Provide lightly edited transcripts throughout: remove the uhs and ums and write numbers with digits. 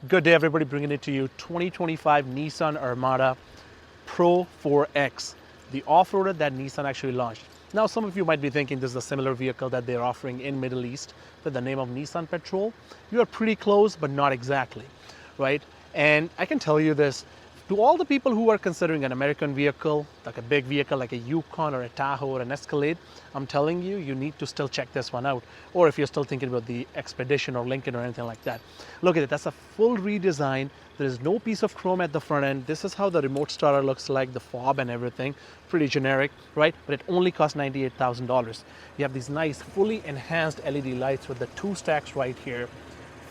Good day, everybody. Bringing it to you 2025 Nissan Armada Pro 4X, the off-roader that Nissan actually launched. Now, some of you might be thinking this is a similar vehicle that they're offering in Middle East with the name of Nissan Patrol. You are pretty close, but not exactly, right? And I can tell you this, to all the people who are considering an American vehicle, like a big vehicle like a Yukon or a Tahoe or an Escalade, I'm telling you, you need to still check this one out. Or if you're still thinking about the Expedition or Lincoln or anything like that. Look at it, that's a full redesign. There is no piece of chrome at the front end. This is how the remote starter looks like, the fob and everything. Pretty generic, right? But it only costs $98,000. You have these nice, fully enhanced LED lights with the two stacks right here.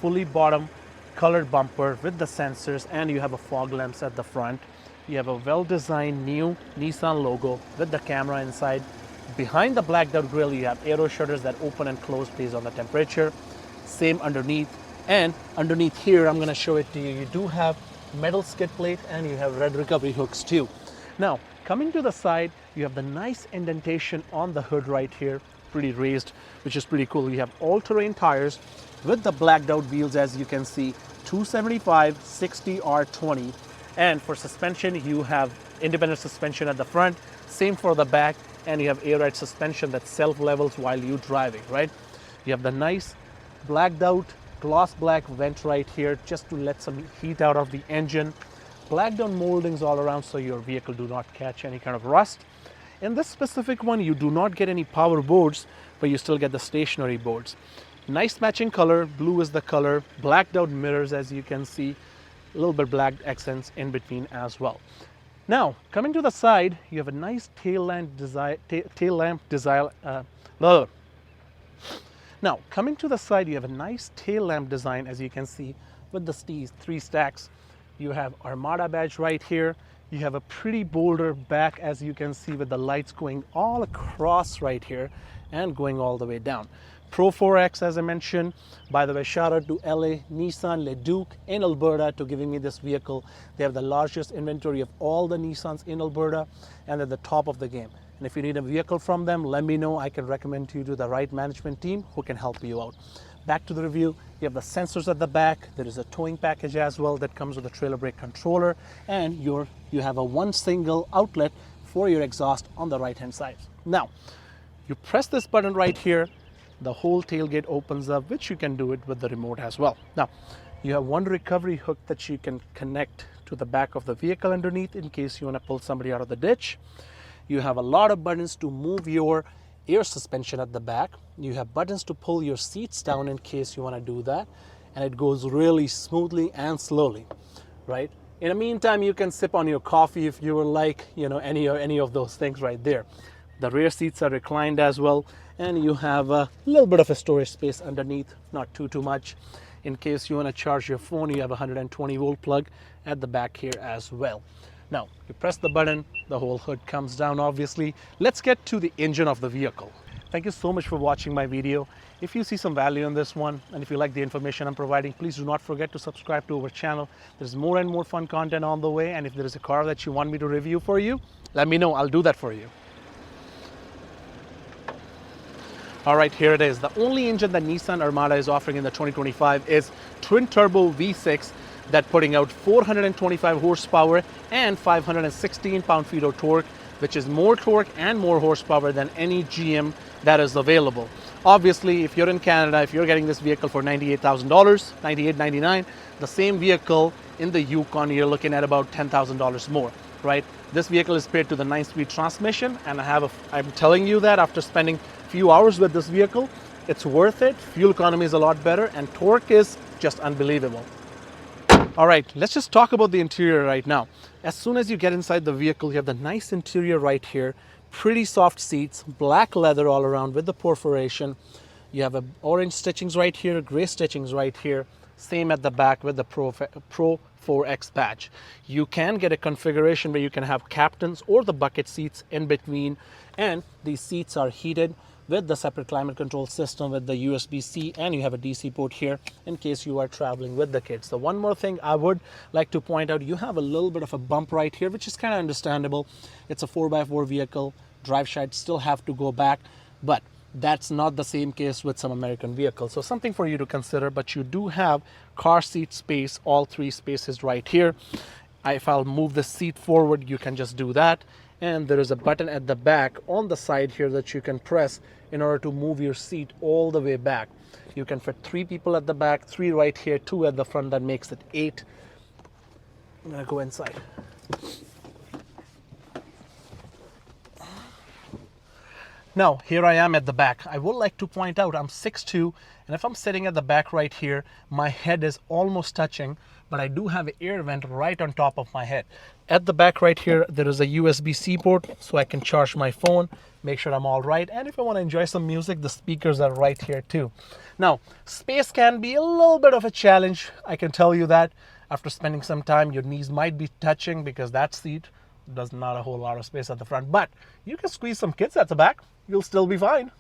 Fully bottom colored bumper with the sensors, and you have a fog lamps at the front. You have a well-designed new Nissan logo with the camera inside. Behind the blacked out grille, you have aero shutters that open and close based on the temperature. Same underneath. And underneath here, I'm going to show it to you. You do have metal skid plate and you have red recovery hooks too. Now, coming to the side, you have the nice indentation on the hood right here, pretty raised, which is pretty cool. You have all-terrain tires with the blacked out wheels, as you can see, 275 60 R20. And for suspension, you have independent suspension at the front, same for the back, and you have air ride suspension that self-levels while you're driving, right? You have the nice blacked out gloss black vent right here just to let some heat out of the engine. Blacked out moldings all around so your vehicle do not catch any kind of rust. In this specific one, you do not get any power boards, but you still get the stationary boards. Nice matching color, blue is the color, blacked out mirrors as you can see, a little bit black accents in between as well. Now, coming to the side, you have a nice tail lamp design. Now, coming to the side, you have a nice tail lamp design as you can see with the three stacks. You have Armada badge right here. You have a pretty bolder back as you can see with the lights going all across right here and going all the way down. Pro 4X, as I mentioned. By the way, shout out to LA Nissan Leduc in Alberta to giving me this vehicle. They have the largest inventory of all the Nissans in Alberta and at the top of the game. And if you need a vehicle from them, let me know. I can recommend you to the right management team who can help you out. Back to the review, you have the sensors at the back. There is a towing package as well that comes with a trailer brake controller, and you have a one single outlet for your exhaust on the right hand side. Now, you press this button right here, the whole tailgate opens up, which you can do it with the remote as well. Now, you have one recovery hook that you can connect to the back of the vehicle underneath in case you want to pull somebody out of the ditch. You have a lot of buttons to move your air suspension at the back. You have buttons to pull your seats down in case you want to do that, and it goes really smoothly and slowly, right? In the meantime, you can sip on your coffee if you would like, any of those things right there. The rear seats are reclined as well, and you have a little bit of a storage space underneath, not too much. In case you want to charge your phone, you have a 120 volt plug at the back here as well. Now, you press the button, the whole hood comes down obviously. Let's get to the engine of the vehicle. Thank you so much for watching my video. If you see some value in this one, and if you like the information I'm providing, please do not forget to subscribe to our channel. There's more and more fun content on the way, and if there is a car that you want me to review for you, let me know, I'll do that for you. All right, here it is. The only engine that Nissan Armada is offering in the 2025 is twin turbo V6 that putting out 425 horsepower and 516 pound-feet of torque, which is more torque and more horsepower than any GM that is available. Obviously, if you're in Canada, if you're getting this vehicle for $98,000, $98,99, the same vehicle in the Yukon, you're looking at about $10,000 more, right? This vehicle is paired to the 9-speed transmission, and I'm telling you that after spending a few hours with this vehicle, it's worth it. Fuel economy is a lot better, and torque is just unbelievable. All right, let's just talk about the interior right now. As soon as you get inside the vehicle, you have the nice interior right here, pretty soft seats, black leather all around with the perforation. You have orange stitchings right here, gray stitchings right here, same at the back with the Pro 4X badge. You can get a configuration where you can have captains or the bucket seats in between, and these seats are heated with the separate climate control system with the USB-C, and you have a DC port here in case you are traveling with the kids. So one more thing I would like to point out, you have a little bit of a bump right here, which is kind of understandable. It's a 4x4 vehicle. Drive shafts still have to go back, but That's not the same case with some American vehicles. So something for you to consider, but you do have car seat space, all three spaces right here. If I'll move the seat forward, you can just do that. And there is a button at the back on the side here that you can press in order to move your seat all the way back. You can fit 3 people at the back, 3 right here, 2 at the front. That makes it 8. I'm gonna go inside. Now, here I am at the back. I would like to point out I'm 6'2", and if I'm sitting at the back right here, my head is almost touching, but I do have an air vent right on top of my head. At the back right here, there is a USB-C port, so I can charge my phone, make sure I'm all right, and if I want to enjoy some music, the speakers are right here too. Now, space can be a little bit of a challenge, I can tell you that. After spending some time, your knees might be touching because that seat does not a whole lot of space at the front, but you can squeeze some kids at the back. You'll still be fine.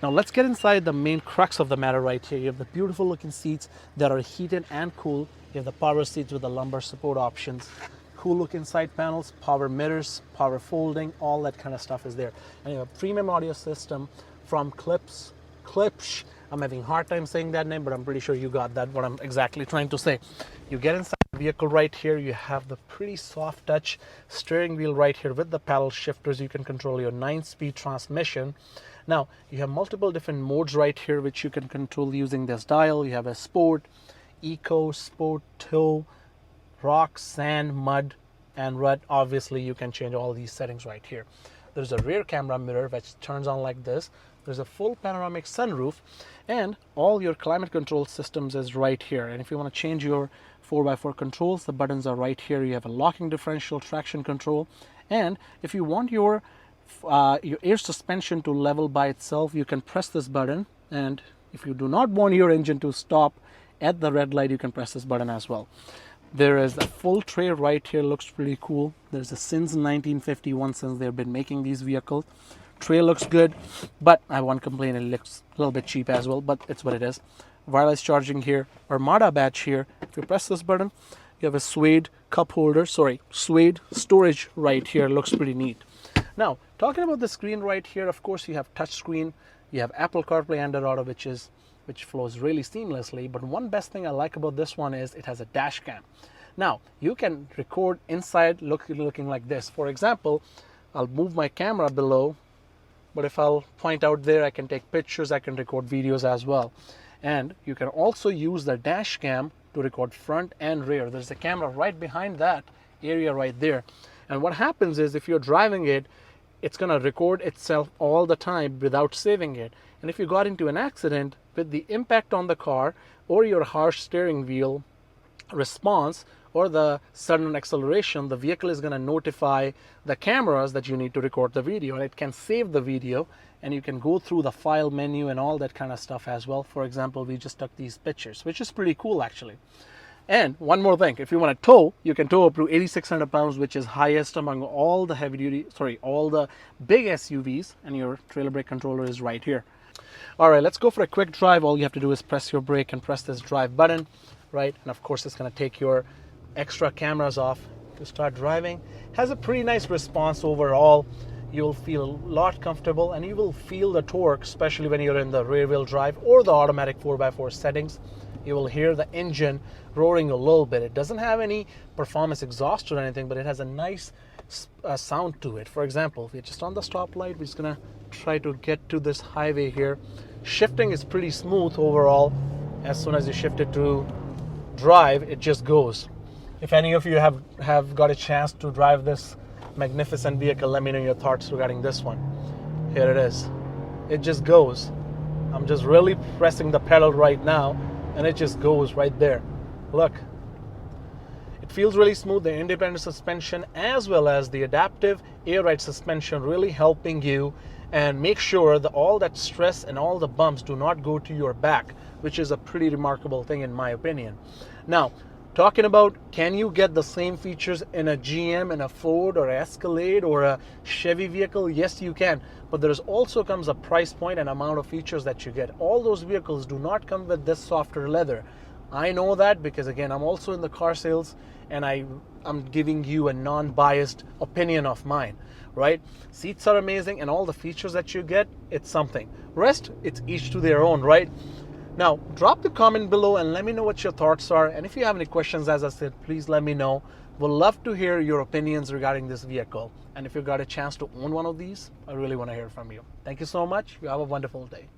Now let's get inside the main crux of the matter right here. You have the beautiful looking seats that are heated and cool. You have the power seats with the lumbar support options. Cool looking side panels, power mirrors, power folding, all that kind of stuff is there. And you have a premium audio system from Klipsch. I'm having a hard time saying that name, but I'm pretty sure you got that, what I'm exactly trying to say. You get inside the vehicle right here, you have the pretty soft touch steering wheel right here with the paddle shifters. You can control your 9-speed transmission. Now, you have multiple different modes right here which you can control using this dial. You have a sport, eco, sport, tow, rock, sand, mud, and rut. Obviously, you can change all these settings right here. There's a rear camera mirror which turns on like this. There's a full panoramic sunroof, and all your climate control systems is right here. And if you want to change your 4x4 controls, the buttons are right here. You have a locking differential, traction control, and if you want your air suspension to level by itself, you can press this button. And if you do not want your engine to stop at the red light, you can press this button as well. There is a full tray right here, looks pretty cool. There's a since 1951 since they've been making these vehicles. Tray looks good, but I won't complain, it looks a little bit cheap as well, but it's what it is. Wireless charging here, Armada badge here. If you press this button, you have a suede cup holder, suede storage right here, looks pretty neat. Now, talking about the screen right here, of course you have touch screen, you have Apple CarPlay and Android Auto, which flows really seamlessly, but one best thing I like about this one is it has a dash cam. Now, you can record inside looking like this. For example, I'll move my camera below, but if I'll point out there, I can take pictures, I can record videos as well. And you can also use the dash cam to record front and rear. There's a camera right behind that area right there. And what happens is if you're driving it, it's gonna record itself all the time without saving it. And if you got into an accident, with the impact on the car or your harsh steering wheel response or the sudden acceleration, the vehicle is going to notify the cameras that you need to record the video, and it can save the video, and you can go through the file menu and all that kind of stuff as well. For example, we just took these pictures, which is pretty cool actually. And one more thing, if you want to tow, you can tow up to 8,600 pounds, which is highest among all the all the big SUVs, and your trailer brake controller is right here. All right, let's go for a quick drive. All you have to do is press your brake and press this drive button, right? And of course, it's going to take your extra cameras off to start driving. Has a pretty nice response overall. You'll feel a lot comfortable, and you will feel the torque, especially when you're in the rear wheel drive or the automatic 4x4 settings. You will hear the engine roaring a little bit. It doesn't have any performance exhaust or anything, but it has a nice sound to it. For example, if you're just on the stoplight, we're just gonna try to get to this highway here. Shifting is pretty smooth overall. As soon as you shift it to drive, it just goes. If any of you have got a chance to drive this magnificent vehicle, let me know your thoughts regarding this one. Here it is. It just goes. I'm just really pressing the pedal right now, and it just goes right there. Look. It feels really smooth. The independent suspension as well as the adaptive air ride suspension really helping you and make sure that all that stress and all the bumps do not go to your back, which is a pretty remarkable thing in my opinion. Now, talking about, can you get the same features in a GM, in a Ford or Escalade or a Chevy vehicle? Yes, you can. But there also comes a price point and amount of features that you get. All those vehicles do not come with this softer leather. I know that because again, I'm also in the car sales, and I'm giving you a non-biased opinion of mine, right? Seats are amazing, and all the features that you get, it's something. Rest, it's each to their own, right? Now, drop the comment below and let me know what your thoughts are. And if you have any questions, as I said, please let me know. We'll love to hear your opinions regarding this vehicle. And if you got a chance to own one of these, I really want to hear from you. Thank you so much. You have a wonderful day.